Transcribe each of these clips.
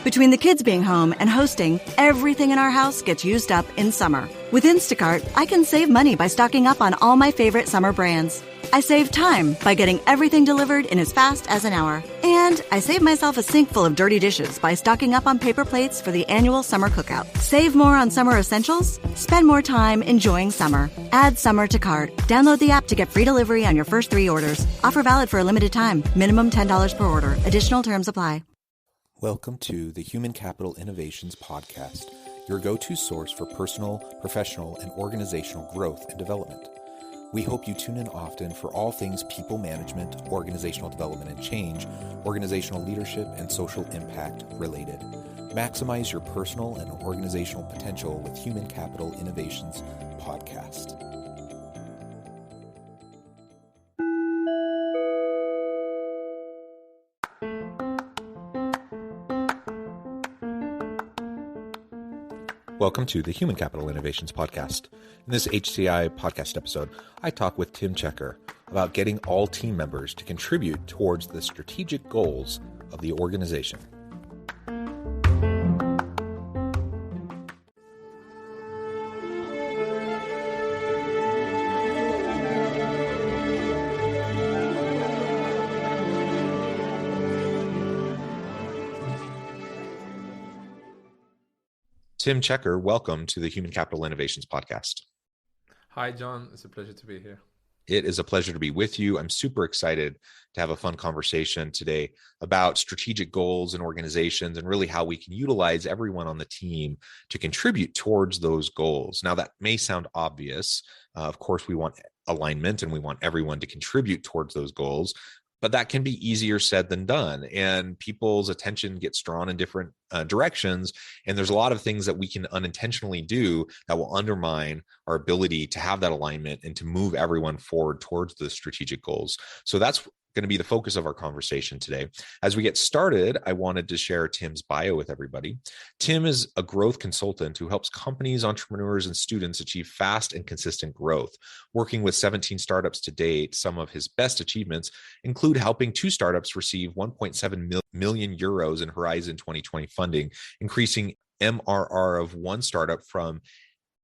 Between the kids being home and hosting, everything in our house gets used up in summer. With Instacart, I can save money by stocking up on all my favorite summer brands. I save time by getting everything delivered in as fast as an hour. And I save myself a sink full of dirty dishes by stocking up on paper plates for the annual summer cookout. Save more on summer essentials. Spend more time enjoying summer. Add summer to cart. Download the app to get free delivery on your first 3 orders. Offer valid for a limited time. Minimum $10 per order. Additional terms apply. Welcome to the Human Capital Innovations Podcast, your go-to source for personal, professional, and organizational growth and development. We hope you tune in often for all things people management, organizational development and change, organizational leadership, and social impact related. Maximize your personal and organizational potential with Human Capital Innovations Podcast. Welcome to the Human Capital Innovations Podcast. In this HCI podcast episode, I talk with Tim Checker about getting all team members to contribute towards the strategic goals of the organization. Tim Checker, welcome to the Human Capital Innovations Podcast. Hi, John. It's a pleasure to be here. It is a pleasure to be with you. I'm super excited to have a fun conversation today about strategic goals and organizations and really how we can utilize everyone on the team to contribute towards those goals. Now, that may sound obvious. Of course, we want alignment and we want everyone to contribute towards those goals. But that can be easier said than done. And people's attention gets drawn in different directions. And there's a lot of things that we can unintentionally do that will undermine our ability to have that alignment and to move everyone forward towards the strategic goals. So that's going to be the focus of our conversation today. As we get started, I wanted to share Tim's bio with everybody. Tim is a growth consultant who helps companies, entrepreneurs, and students achieve fast and consistent growth. Working with 17 startups to date, some of his best achievements include helping 2 startups receive 1.7 million euros in Horizon 2020 funding, increasing MRR of one startup from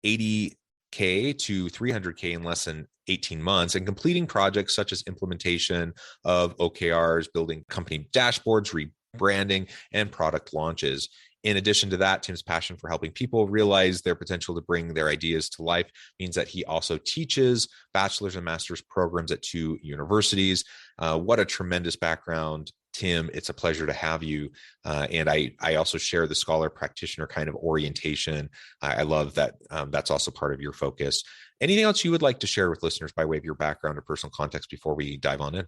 80K to 300K in less than 18 months, and completing projects such as implementation of OKRs, building company dashboards, rebranding, and product launches. In addition to that, Tim's passion for helping people realize their potential to bring their ideas to life means that he also teaches bachelor's and master's programs at 2 universities. What a tremendous background, Tim. It's a pleasure to have you. And I also share the scholar practitioner kind of orientation. I love that. That's also part of your focus. Anything else you would like to share with listeners by way of your background or personal context before we dive on in?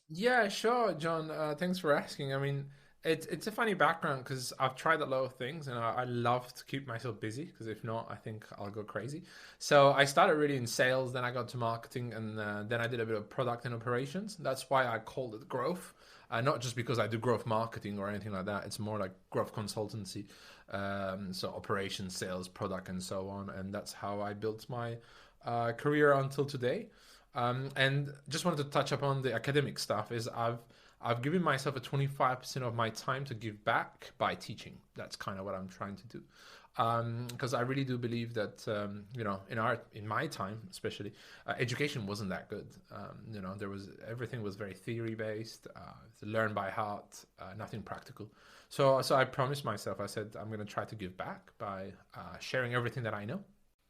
Yeah, sure, John. Thanks for asking. I mean, it's a funny background because I've tried a lot of things and I love to keep myself busy because if not, I think I'll go crazy. So I started really in sales, then I got to marketing, and then I did a bit of product and operations. That's why I called it growth. Not just because I do growth marketing or anything like that. It's more like growth consultancy. So operations, sales, product, and so on. And that's how I built my career until today. And just wanted to touch upon the academic stuff is I've given myself a 25% of my time to give back by teaching. That's kind of what I'm trying to do. Because I really do believe that, in my time, especially, education wasn't that good. Everything was very theory based, learn by heart, nothing practical. So I promised myself, I said, I'm going to try to give back by sharing everything that I know.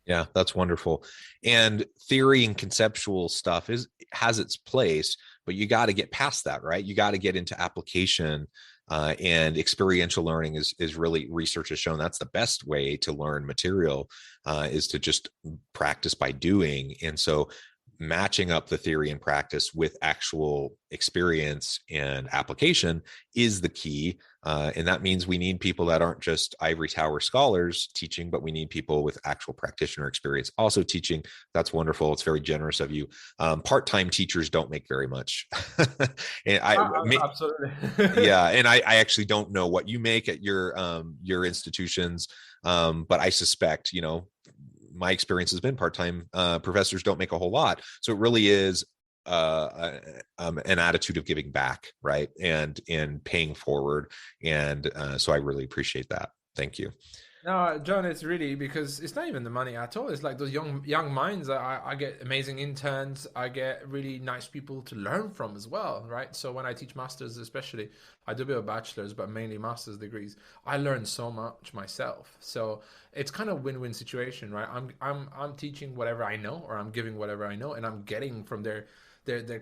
Yeah, that's wonderful. And theory and conceptual stuff has its place, but you got to get past that, right? You got to get into application. And experiential learning is really, research has shown that's the best way to learn material, is to just practice by doing. And so matching up the theory and practice with actual experience and application is the key. And that means we need people that aren't just ivory tower scholars teaching, but we need people with actual practitioner experience also teaching. That's wonderful. It's very generous of you. Part-time teachers don't make very much. And absolutely. Yeah. And I actually don't know what you make at your institutions. But I suspect, my experience has been part-time professors don't make a whole lot. So it really is an attitude of giving back, right, and paying forward. And so I really appreciate that. Thank you. No, John, it's really because it's not even the money at all. It's like those young minds. I get amazing interns. I get really nice people to learn from as well, right? So when I teach masters, especially, I do a bit of bachelor's, but mainly master's degrees. I learn so much myself. So it's kind of win-win situation, right? I'm teaching whatever I know, or I'm giving whatever I know, and I'm getting from their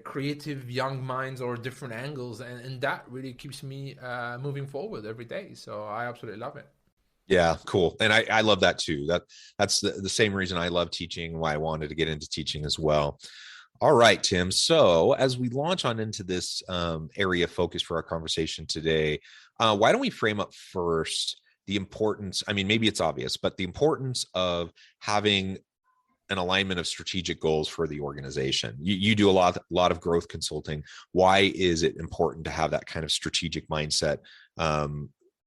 creative young minds or different angles, and that really keeps me moving forward every day. So I absolutely love it. Yeah, cool. And I love that too. That's the same reason I love teaching, why I wanted to get into teaching as well. All right, Tim. So as we launch on into this area of focus for our conversation today, why don't we frame up first the importance? I mean, maybe it's obvious, but the importance of having an alignment of strategic goals for the organization. You do a lot of growth consulting. Why is it important to have that kind of strategic mindset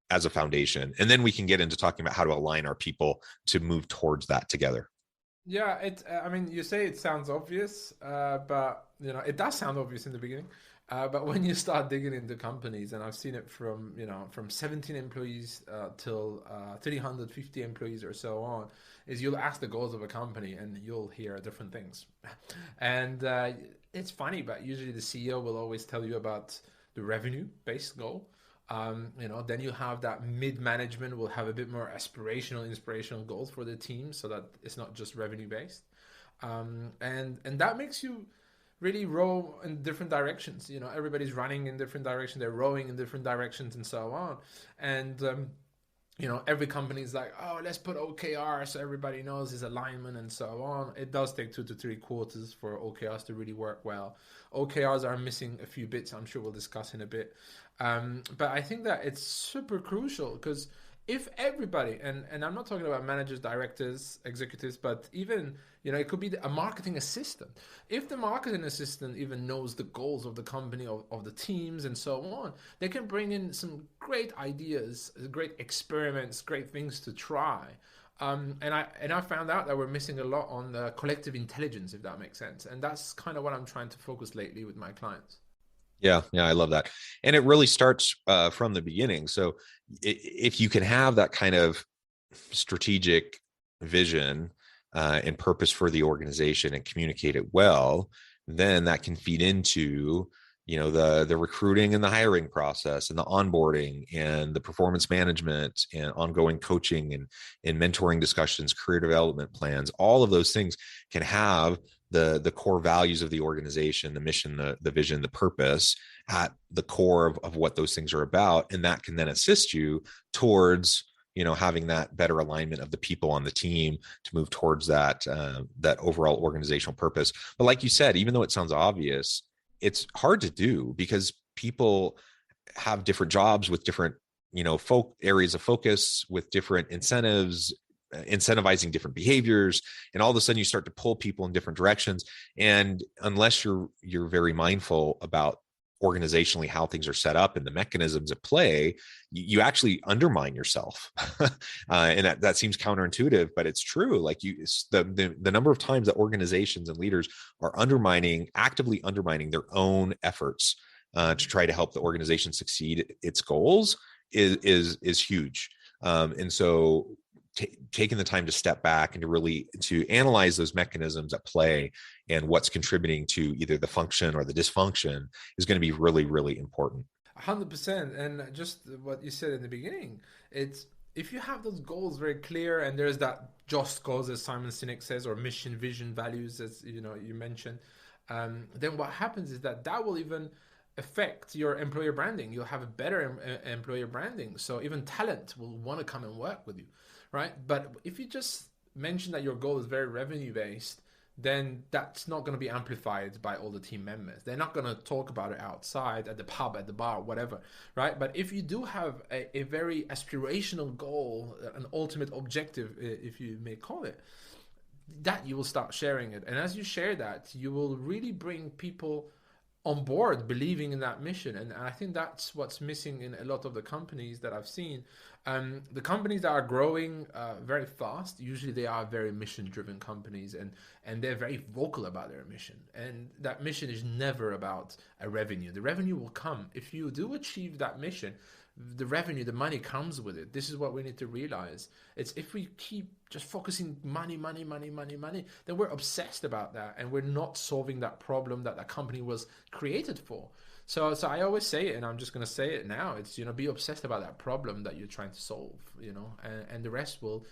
as a foundation? And then we can get into talking about how to align our people to move towards that together. Yeah, I mean, you say it sounds obvious, but it does sound obvious in the beginning. But when you start digging into companies, and I've seen it from 17 employees till 350 employees or so on, is you'll ask the goals of a company and you'll hear different things. And it's funny, but usually the CEO will always tell you about the revenue-based goal. Then you have that mid-management will have a bit more aspirational, inspirational goals for the team, so that it's not just revenue-based. And that makes you really row in different directions. Everybody's running in different directions, they're rowing in different directions, and so on. And every company is like, oh, let's put OKR so everybody knows his alignment and so on. It does take 2 to 3 quarters for OKRs to really work well. OKRs are missing a few bits, I'm sure we'll discuss in a bit. But I think that it's super crucial, because if everybody, and I'm not talking about managers, directors, executives, but even, it could be a marketing assistant. If the marketing assistant even knows the goals of the company, of the teams and so on, they can bring in some great ideas, great experiments, great things to try. And I found out that we're missing a lot on the collective intelligence, if that makes sense. And that's kind of what I'm trying to focus lately with my clients. Yeah, I love that. And it really starts from the beginning. So if you can have that kind of strategic vision and purpose for the organization and communicate it well, then that can feed into the recruiting and the hiring process and the onboarding and the performance management and ongoing coaching and mentoring discussions, career development plans. All of those things can have the core values of the organization, the mission, the vision, the purpose at the core of what those things are about. And that can then assist you towards having that better alignment of the people on the team to move towards that overall organizational purpose. But like you said, even though it sounds obvious, it's hard to do because people have different jobs with different areas of focus, with different incentives, incentivizing different behaviors, and all of a sudden you start to pull people in different directions. And unless you're very mindful about organizationally how things are set up and the mechanisms at play, you actually undermine yourself. And that seems counterintuitive, but it's true. Like the number of times that organizations and leaders are actively undermining their own efforts to try to help the organization succeed its goals is huge. And so taking the time to step back and to analyze those mechanisms at play and what's contributing to either the function or the dysfunction is going to be really, really important. 100%. And just what you said in the beginning, it's if you have those goals very clear, and there's that just cause, as Simon Sinek says, or mission, vision, values, as you mentioned, then what happens is that will even affect your employer branding. You'll have a better employer branding. So even talent will want to come and work with you, right? But if you just mention that your goal is very revenue based, then that's not going to be amplified by all the team members. They're not going to talk about it outside, at the pub, at the bar, whatever, right? But if you do have a very aspirational goal, an ultimate objective, if you may call it, that you will start sharing it. And as you share that, you will really bring people on board believing in that mission. And I think that's what's missing in a lot of the companies that I've seen. The companies that are growing very fast, usually they are very mission-driven companies, and they're very vocal about their mission. And that mission is never about a revenue. The revenue will come. If you do achieve that mission, the revenue, the money comes with it. This is what we need to realize. It's if we keep just focusing money, then we're obsessed about that, and we're not solving that problem that that company was created for. So I always say it, and I'm just going to say it now. It's, be obsessed about that problem that you're trying to solve, and the rest will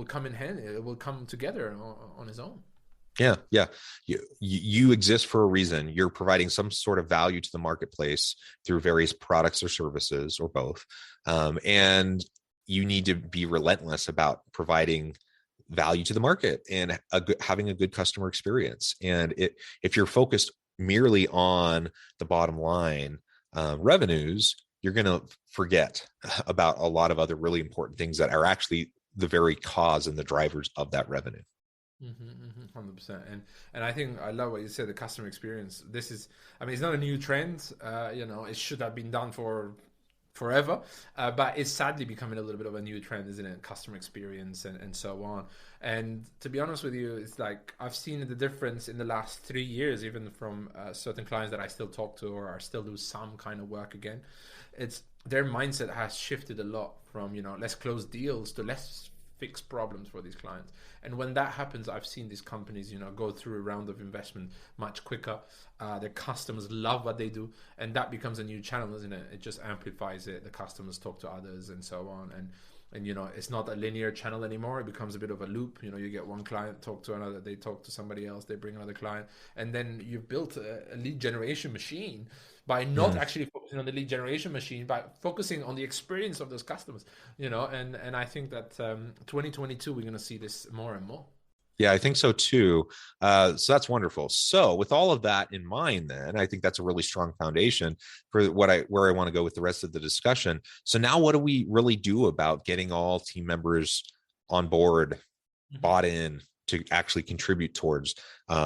come in hand. It will come together on its own. Yeah. You exist for a reason. You're providing some sort of value to the marketplace through various products or services or both. And you need to be relentless about providing value to the market and having a good customer experience. And if you're focused merely on the bottom line revenues, you're going to forget about a lot of other really important things that are actually the very cause and the drivers of that revenue. 100%. And I think I love what you said, the customer experience. This is, it's not a new trend. It should have been done for forever, but it's sadly becoming a little bit of a new trend, isn't it? Customer experience and so on. And to be honest with you, it's like I've seen the difference in the last 3 years, even from certain clients that I still talk to or I still do some kind of work again. It's their mindset has shifted a lot from, let's close deals to let's fix problems for these clients. And when that happens, I've seen these companies, go through a round of investment much quicker. Their customers love what they do, and that becomes a new channel, isn't it? It just amplifies it. The customers talk to others and so on. And it's not a linear channel anymore. It becomes a bit of a loop. You get one client talk to another, they talk to somebody else, they bring another client, and then you've built a lead generation machine by not actually focusing on the lead generation machine, by focusing on the experience of those customers, and I think that 2022, we're going to see this more and more. Yeah, I think so too. So that's wonderful. So with all of that in mind, then I think that's a really strong foundation for where I want to go with the rest of the discussion. So now what do we really do about getting all team members on board, bought in to actually contribute towards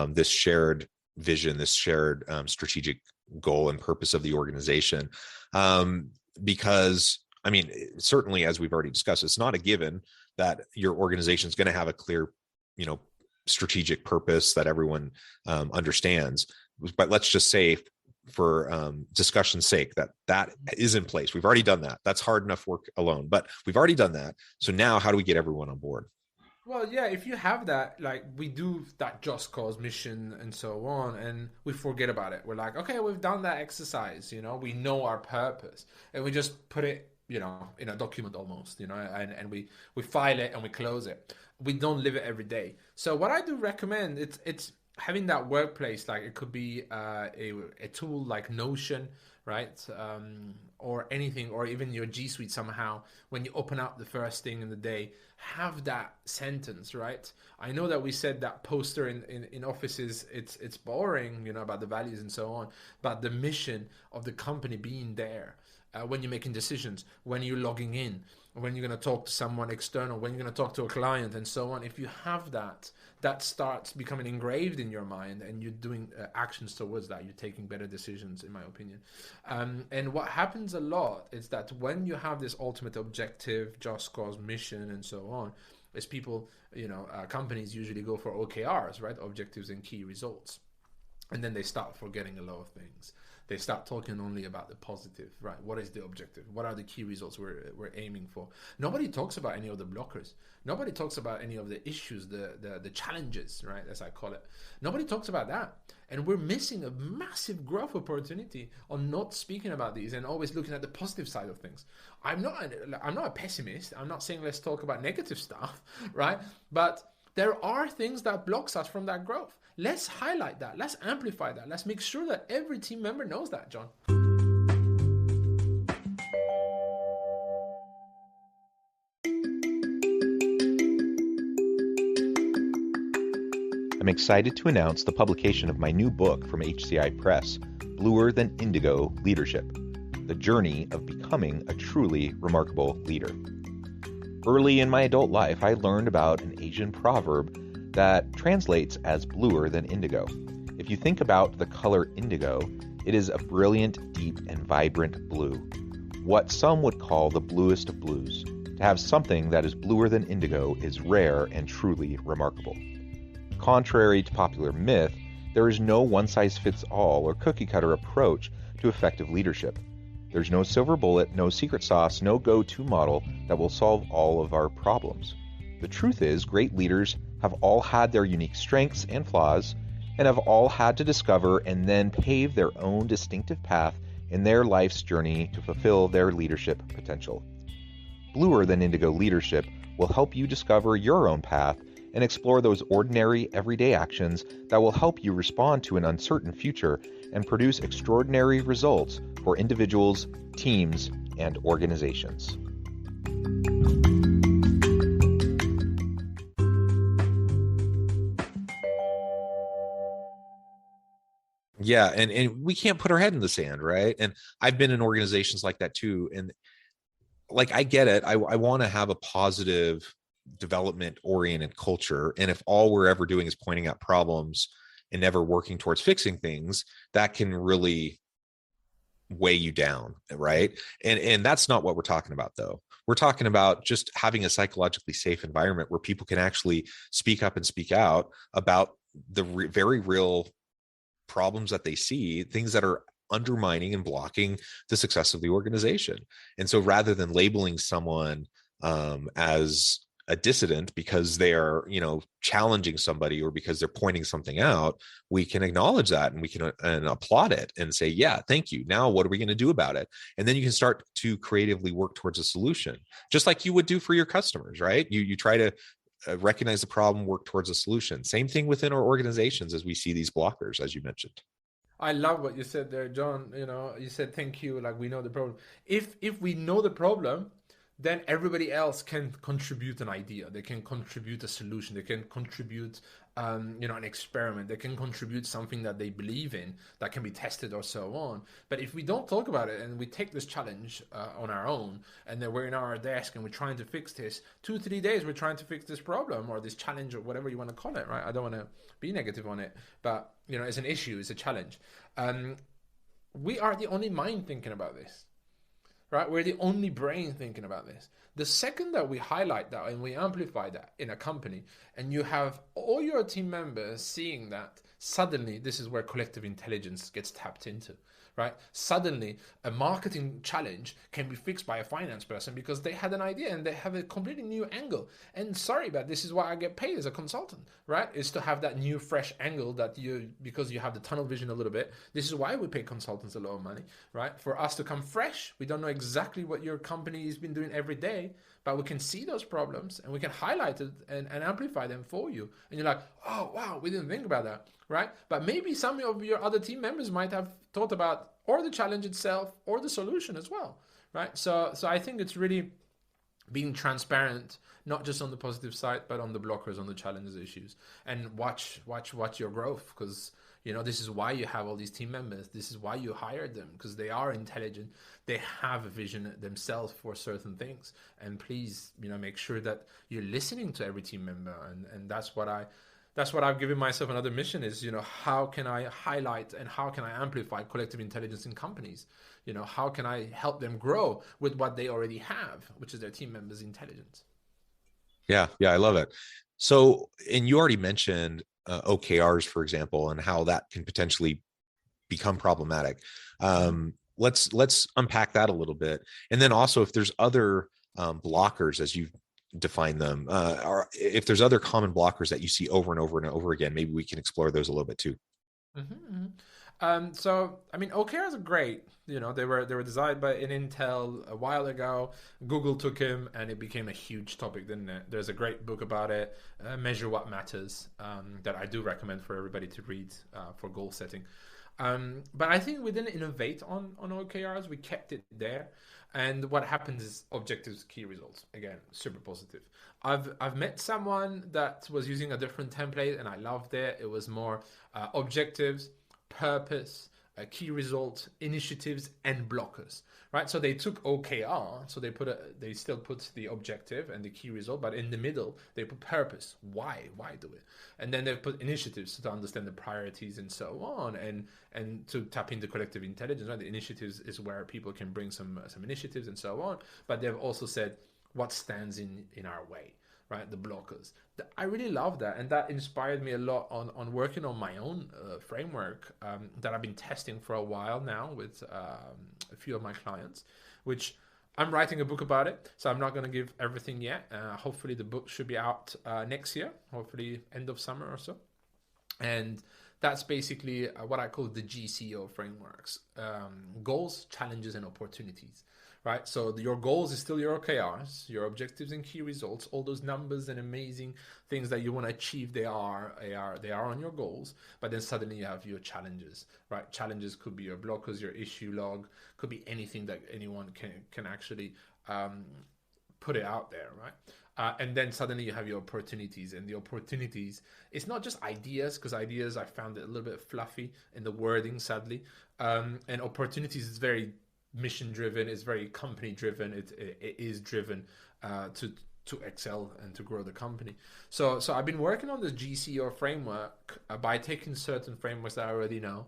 this shared vision, this shared strategic goal and purpose of the organization? Because certainly, as we've already discussed, it's not a given that your organization is going to have a clear strategic purpose that everyone understands. But let's just say, for discussion's sake, that is in place. We've already done that. That's hard enough work alone, but we've already done that. So now how do we get everyone on board? Well, yeah, if you have that, like we do that Just Cause mission and so on, and we forget about it. We're like, okay, we've done that exercise, we know our purpose, and we just put it, in a document almost, and we file it and we close it. We don't live it every day. So what I do recommend, it's having that workplace, like it could be a tool like Notion, right? Or anything, or even your G Suite somehow. When you open up the first thing in the day, have that sentence, right? I know that we said that poster in offices, it's boring, about the values and so on, but the mission of the company being there when you're making decisions, when you're logging in, when you're going to talk to someone external, when you're going to talk to a client and so on. If you have that starts becoming engraved in your mind, and you're doing actions towards that. You're taking better decisions, in my opinion. And what happens a lot is that when you have this ultimate objective, Just Cause mission and so on, is people, companies usually go for OKRs, right? Objectives and key results. And then they start forgetting a lot of things. They start talking only about the positive, right? What is the objective? What are the key results we're aiming for? Nobody talks about any of the blockers. Nobody talks about any of the issues, the challenges, right? As I call it. Nobody talks about that. And we're missing a massive growth opportunity on not speaking about these and always looking at the positive side of things. I'm not a pessimist. I'm not saying let's talk about negative stuff, right? But there are things that blocks us from that growth. Let's highlight that. Let's amplify that. Let's make sure that every team member knows that, John. I'm excited to announce the publication of my new book from HCI Press, Bluer Than Indigo Leadership: The Journey of Becoming a Truly Remarkable Leader. Early in my adult life, I learned about an Asian proverb that translates as bluer than indigo. If you think about the color indigo, It is a brilliant, deep, and vibrant blue, what some would call the bluest of blues. To have something that is bluer than indigo is rare and truly remarkable. Contrary to popular myth, there is no one-size-fits-all or cookie-cutter approach to effective leadership. There's no silver bullet, no secret sauce, no go-to model that will solve all of our problems. The truth is, great leaders have all had their unique strengths and flaws, and have all had to discover and then pave their own distinctive path in their life's journey to fulfill their leadership potential. Bluer than indigo leadership will help you discover your own path and explore those ordinary, everyday actions that will help you respond to an uncertain future and produce extraordinary results for individuals, teams, and organizations. Yeah, and we can't put our head in the sand, right? And I've been in organizations like that too. And like, I get it. I want to have a positive development oriented culture. And if all we're ever doing is pointing out problems and never working towards fixing things, that can really weigh you down, right? And that's not what we're talking about, though. We're talking about just having a psychologically safe environment where people can actually speak up and speak out about the very real problems that they see, things that are undermining and blocking the success of the organization. And so rather than labeling someone as a dissident because they are, challenging somebody or because they're pointing something out, we can acknowledge that and we can and applaud it and say, yeah, thank you. Now, what are we going to do about it? And then you can start to creatively work towards a solution, just like you would do for your customers, right? You try to recognize the problem, work towards a solution. Same thing within our organizations as we see these blockers, as you mentioned. I love what you said there, John. You said thank you, like we know the problem. If we know the problem, then everybody else can contribute an idea. They can contribute a solution. They can contribute, an experiment. They can contribute something that they believe in that can be tested or so on. But if we don't talk about it and we take this challenge on our own, and then we're in our desk and we're trying to fix this, 2-3 days we're trying to fix this problem or this challenge or whatever you want to call it, right? I don't want to be negative on it, but it's an issue, it's a challenge. We are the only mind thinking about this. Right? We're the only brain thinking about this. The second that we highlight that and we amplify that in a company, and you have all your team members seeing that, suddenly this is where collective intelligence gets tapped into. Right? Suddenly, a marketing challenge can be fixed by a finance person because they had an idea and they have a completely new angle. And sorry, but this is why I get paid as a consultant, right? Is to have that new, fresh angle that because you have the tunnel vision a little bit. This is why we pay consultants a lot of money, right? For us to come fresh, we don't know exactly what your company has been doing every day, but we can see those problems and we can highlight it and amplify them for you. And you're like, oh, wow, we didn't think about that, right? But maybe some of your other team members might have thought about or the challenge itself or the solution as well, right? So I think it's really being transparent, not just on the positive side, but on the blockers, on the challenges, issues, and watch your growth, because this is why you have all these team members. This is why you hired them, because they are intelligent. They have a vision themselves for certain things. And please, make sure that you're listening to every team member. And that's what I've given myself another mission is, how can I highlight and how can I amplify collective intelligence in companies? How can I help them grow with what they already have, which is their team members' intelligence? Yeah, I love it. So, and you already mentioned OKRs, for example, and how that can potentially become problematic. Let's unpack that a little bit. And then also if there's other blockers, as you've defined them, or if there's other common blockers that you see over and over and over again, maybe we can explore those a little bit too. So, OKRs are great. They were designed by an Intel a while ago. Google took him, and it became a huge topic, didn't it? There's a great book about it, Measure What Matters, that I do recommend for everybody to read for goal setting. But I think we didn't innovate on OKRs. We kept it there. And what happens is objectives, key results. Again, super positive. I've met someone that was using a different template, and I loved it. It was more objectives, purpose, key results, initiatives, and blockers, right? So they took OKR, so they still put the objective and the key result, but in the middle they put purpose. Why do it? And then they put initiatives to understand the priorities and so on, and to tap into collective intelligence, right? The initiatives is where people can bring some initiatives and so on, but they've also said what stands in our way, right? The blockers. I really love that, and that inspired me a lot on working on my own framework that I've been testing for a while now with a few of my clients, which I'm writing a book about it, so I'm not going to give everything yet. Hopefully the book should be out next year, hopefully end of summer or so. And that's basically what I call the GCO frameworks: goals, challenges, and opportunities. Right, so your goals is still your OKRs, your objectives and key results, all those numbers and amazing things that you want to achieve. They are on your goals, but then suddenly you have your challenges. Right, challenges could be your blockers, your issue log, could be anything that anyone can actually put it out there. Right, and then suddenly you have your opportunities, and the opportunities, it's not just ideas, because ideas I found it a little bit fluffy in the wording, sadly, and opportunities is very mission driven, it's very company driven, it is driven to excel and to grow the company. So I've been working on this GCO framework by taking certain frameworks that I already know,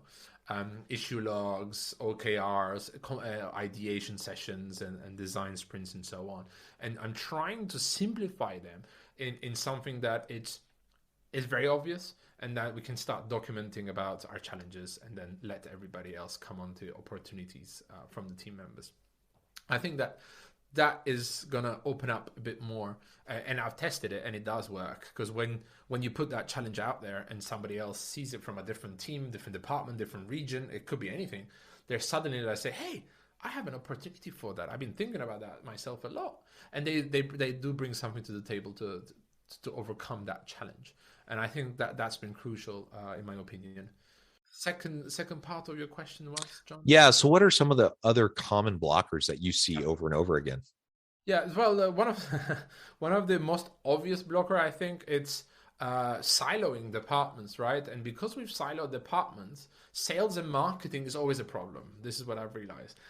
issue logs, OKRs, ideation sessions, and design sprints, and so on, and I'm trying to simplify them in something that is very obvious, and that we can start documenting about our challenges, and then let everybody else come on to opportunities from the team members. I think that is gonna open up a bit more, and I've tested it and it does work, because when you put that challenge out there and somebody else sees it from a different team, different department, different region, it could be anything, they're suddenly they say, hey, I have an opportunity for that, I've been thinking about that myself a lot, and they do bring something to the table to overcome that challenge. And I think that's been crucial, in my opinion. Second part of your question was, John? Yeah. So what are some of the other common blockers that you see over and over again? Yeah, well, one of the most obvious blocker, I think, it's siloing departments, right? And because we've siloed departments, sales and marketing is always a problem. This is what I've realized.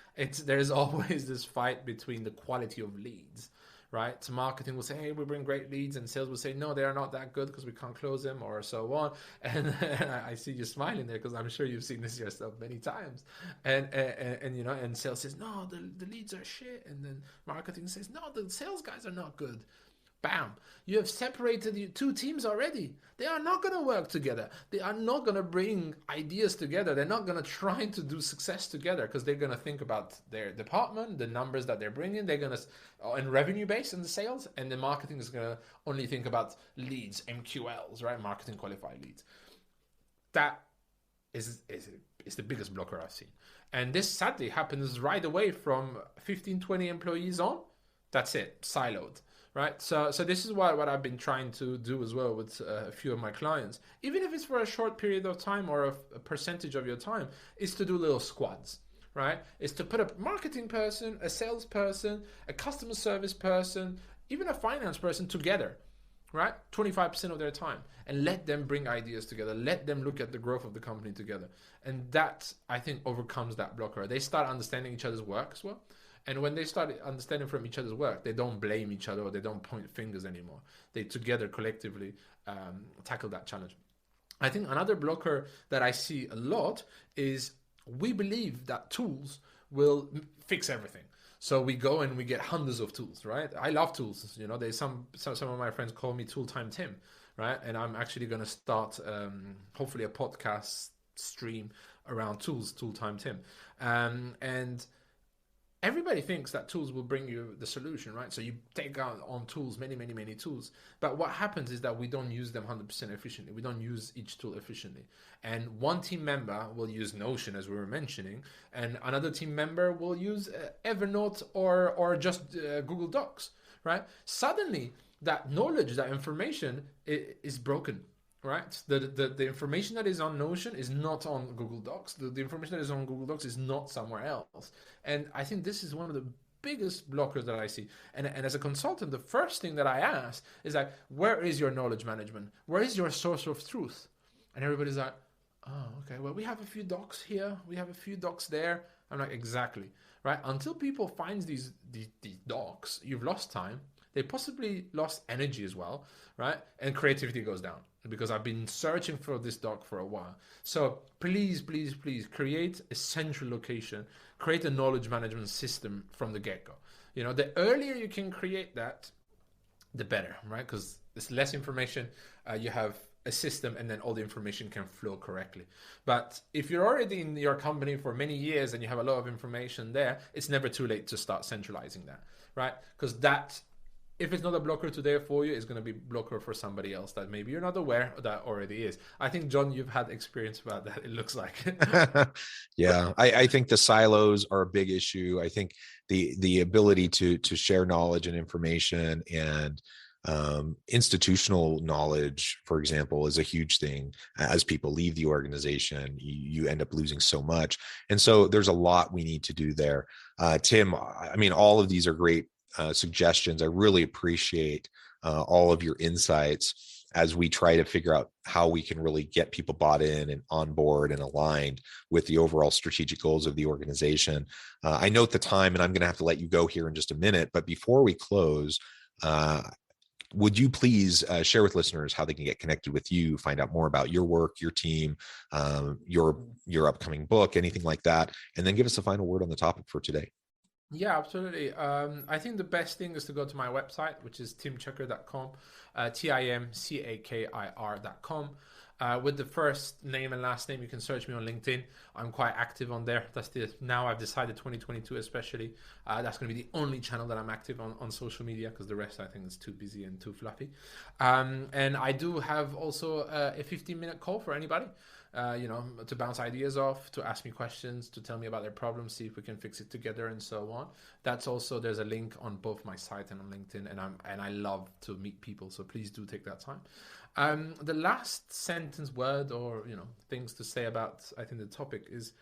There's always this fight between the quality of leads. Right, so marketing will say, hey, we bring great leads, and sales will say, no, they are not that good because we can't close them, or so on. And I see you smiling there, because I'm sure you've seen this yourself many times. And and sales says, no, the leads are shit, and then marketing says, no, the sales guys are not good. Bam, you have separated your two teams already. They are not going to work together. They are not going to bring ideas together. They're not going to try to do success together, because they're going to think about their department, the numbers that they're bringing. They're going to, and revenue based in the sales, and the marketing is going to only think about leads, MQLs, right? Marketing qualified leads. That is the biggest blocker I've seen. And this sadly happens right away from 15, 20 employees on. That's it, siloed. Right, so this is what I've been trying to do as well with a few of my clients, even if it's for a short period of time or a percentage of your time, is to do little squads, right? Is to put a marketing person, a sales person, a customer service person, even a finance person together, right? 25% of their time, and let them bring ideas together, let them look at the growth of the company together. And that, I think, overcomes that blocker. They start understanding each other's work as well. And when they start understanding from each other's work, they don't blame each other, or they don't point fingers anymore. They together collectively tackle that challenge. I think another blocker that I see a lot is we believe that tools will fix everything. So we go and we get hundreds of tools, right? I love tools. There's some of my friends call me Tool Time Tim, right? And I'm actually going to start hopefully a podcast stream around tools, Tool Time Tim, and everybody thinks that tools will bring you the solution, right? So you take out on tools, many, many, many tools. But what happens is that we don't use them 100% efficiently. We don't use each tool efficiently. And one team member will use Notion, as we were mentioning, and another team member will use Evernote or just Google Docs, right? Suddenly, that knowledge, that information is broken. Right, the information that is on Notion is not on Google Docs. The information that is on Google Docs is not somewhere else. And I think this is one of the biggest blockers that I see. And as a consultant, the first thing that I ask is like, where is your knowledge management? Where is your source of truth? And everybody's like, Oh, okay. Well, we have a few docs here. We have a few docs there. I'm like, exactly. Right. Until people find these docs, you've lost time. They possibly lost energy as well. Right. And creativity goes down because I've been searching for this doc for a while. So please, please, please create a central location, create a knowledge management system from the get-go. You know, the earlier you can create that, the better, right? Because there's less information, you have a system, and then all the information can flow correctly. But if you're already in your company for many years and you have a lot of information there, it's never too late to start centralizing that, right? Because that, if it's not a blocker today for you, it's going to be blocker for somebody else that maybe you're not aware that already is. I think, John, you've had experience about that, it looks like. Yeah, I think the silos are a big issue. I think the ability to share knowledge and information and institutional knowledge, for example, is a huge thing. As people leave the organization, you end up losing so much. And so there's a lot we need to do there. Tim, I mean, all of these are great suggestions. I really appreciate all of your insights as we try to figure out how we can really get people bought in and on board and aligned with the overall strategic goals of the organization. I note the time, and I'm going to have to let you go here in just a minute. But before we close, would you please share with listeners how they can get connected with you, find out more about your work, your team, your upcoming book, anything like that, and then give us a final word on the topic for today? Yeah, absolutely. I think the best thing is to go to my website, which is timcakir.com, timcakir.com. With the first name and last name, you can search me on LinkedIn. I'm quite active on there. Now I've decided 2022 especially, that's going to be the only channel that I'm active on social media, because the rest I think is too busy and too fluffy. And I do have also a 15-minute call for anybody. To bounce ideas off, to ask me questions, to tell me about their problems, see if we can fix it together, and so on. That's also, there's a link on both my site and on LinkedIn, and I love to meet people, so please do take that time. The last sentence, word, or things to say about, I think, the topic is,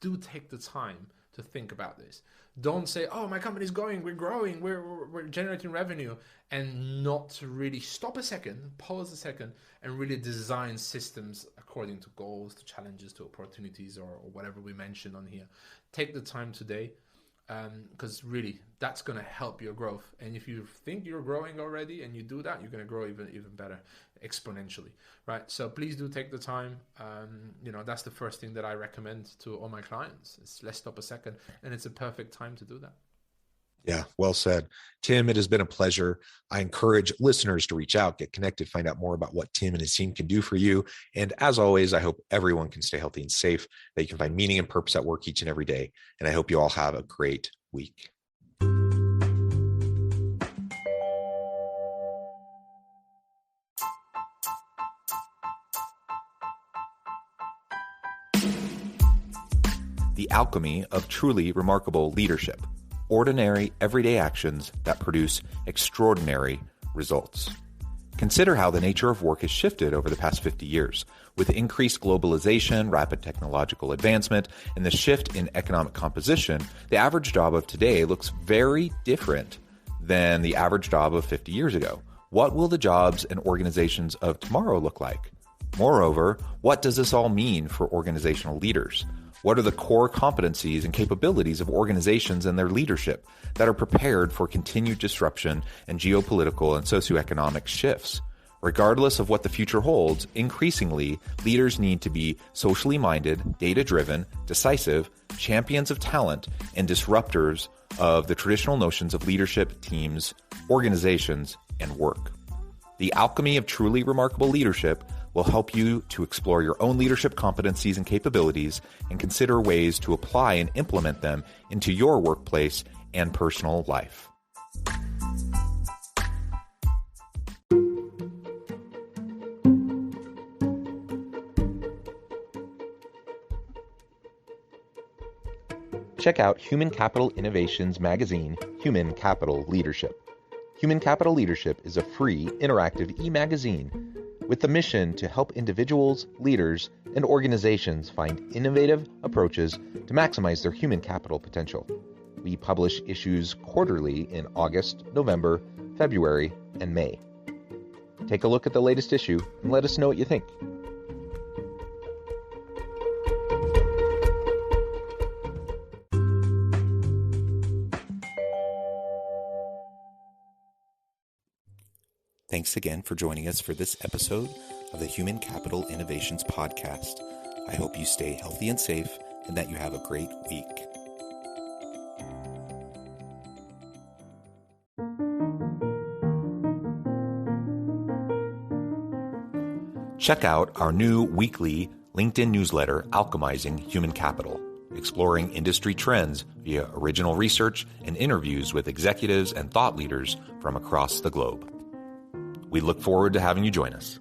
do take the time to think about this. Don't say, oh, my company's going, we're growing, we're generating revenue, and not really stop a second, pause a second, and really design systems according to goals, to challenges, to opportunities, or whatever we mentioned on here. Take the time today, because really that's going to help your growth. And if you think you're growing already and you do that, you're going to grow even better, exponentially, right? So please do take the time. That's the first thing that I recommend to all my clients. It's let's stop a second, and it's a perfect time to do that. Yeah, well said. Tim, it has been a pleasure. I encourage listeners to reach out, get connected, find out more about what Tim and his team can do for you. And as always, I hope everyone can stay healthy and safe, that you can find meaning and purpose at work each and every day. And I hope you all have a great week. The alchemy of truly remarkable leadership. Ordinary, everyday actions that produce extraordinary results. Consider how the nature of work has shifted over the past 50 years. With increased globalization, rapid technological advancement, and the shift in economic composition, the average job of today looks very different than the average job of 50 years ago. What will the jobs and organizations of tomorrow look like? Moreover, what does this all mean for organizational leaders? What are the core competencies and capabilities of organizations and their leadership that are prepared for continued disruption and geopolitical and socioeconomic shifts? Regardless of what the future holds, increasingly, leaders need to be socially minded, data-driven, decisive, champions of talent, and disruptors of the traditional notions of leadership, teams, organizations, and work. The alchemy of truly remarkable leadership will help you to explore your own leadership competencies and capabilities and consider ways to apply and implement them into your workplace and personal life. Check out Human Capital Innovations magazine, Human Capital Leadership. Human Capital Leadership is a free, interactive e-magazine with the mission to help individuals, leaders, and organizations find innovative approaches to maximize their human capital potential. We publish issues quarterly in August, November, February, and May. Take a look at the latest issue and let us know what you think. Thanks again for joining us for this episode of the Human Capital Innovations Podcast. I hope you stay healthy and safe and that you have a great week. Check out our new weekly LinkedIn newsletter, Alchemizing Human Capital, exploring industry trends via original research and interviews with executives and thought leaders from across the globe. We look forward to having you join us.